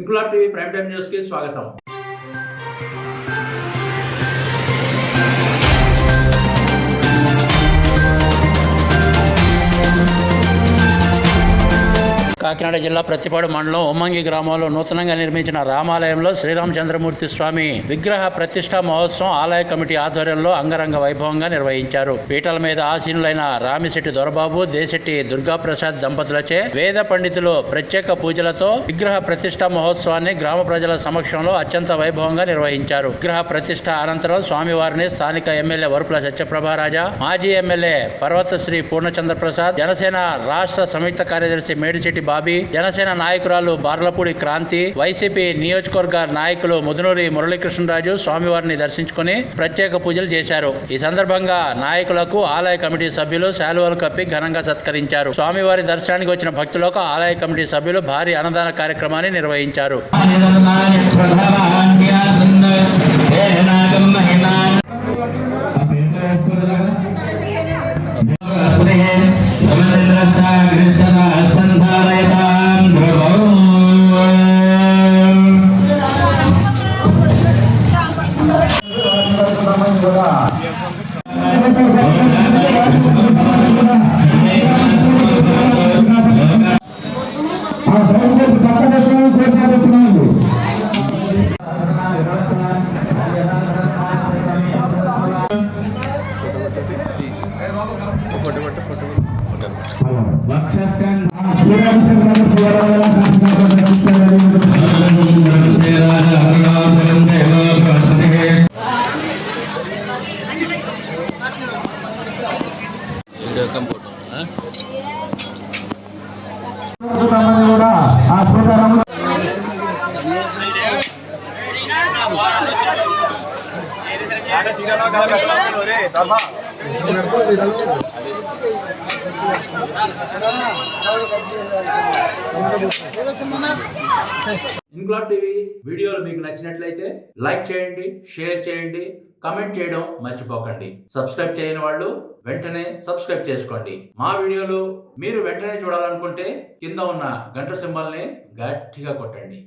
Inquilab TV prime time news కి స్వాగతం. కాకినాడ జిల్లా ప్రతిపాడు మండలం ఉమ్మంగి గ్రామంలో నూతనంగా నిర్మించిన రామాలయంలో శ్రీరామచంద్రమూర్తి స్వామి విగ్రహ ప్రతిష్ఠా మహోత్సవం ఆలయ కమిటీ ఆధ్వర్యంలో అంగరంగ వైభవంగా నిర్వహించారు. పీటల మీద ఆసీనులైన రామిశెట్టి దొరబాబు, దేశెట్టి దుర్గాప్రసాద్ దంపతులచే వేద పండితులు ప్రత్యేక పూజలతో విగ్రహ ప్రతిష్ఠా మహోత్సవాన్ని గ్రామ ప్రజల సమక్షంలో అత్యంత వైభవంగా నిర్వహించారు. విగ్రహ ప్రతిష్ఠ అనంతరం స్వామివారిని స్థానిక ఎమ్మెల్యే వరుపుల సత్యప్రభారాజా, మాజీ ఎమ్మెల్యే పర్వతశ్రీ పూర్ణచంద్రప్రసాద్, జనసేన రాష్ట్ర సంయుక్త కార్యదర్శి మేడిశెట్టి బాబీ, జనసేన నాయకురాలు బార్లపూడి క్రాంతి, వైసీపీ నియోజకవర్గ నాయకులు ముదునూరి మురళీకృష్ణరాజు స్వామివారిని దర్శించుకుని ప్రత్యేక పూజలు చేశారు. ఈ సందర్భంగా నాయకులకు ఆలయ కమిటీ సభ్యులు శాలువలు కప్పి ఘనంగా సత్కరించారు. స్వామివారి దర్శనానికి వచ్చిన భక్తులకు ఆలయ కమిటీ సభ్యులు భారీ అన్నదాన కార్యక్రమాన్ని నిర్వహించారు. ఇంక్లాబ్ టీవీ వీడియోలు మీకు నచ్చినట్లయితే లైక్ చేయండి, షేర్ చేయండి, కమెంట్ చేయడం మర్చిపోకండి. సబ్స్క్రైబ్ చేయని వాళ్ళు వెంటనే సబ్స్క్రైబ్ చేసుకోండి. మా వీడియోలు మీరు వెంటనే చూడాలనుకుంటే కింద ఉన్న గంట సింబల్ని గట్టిగా కొట్టండి.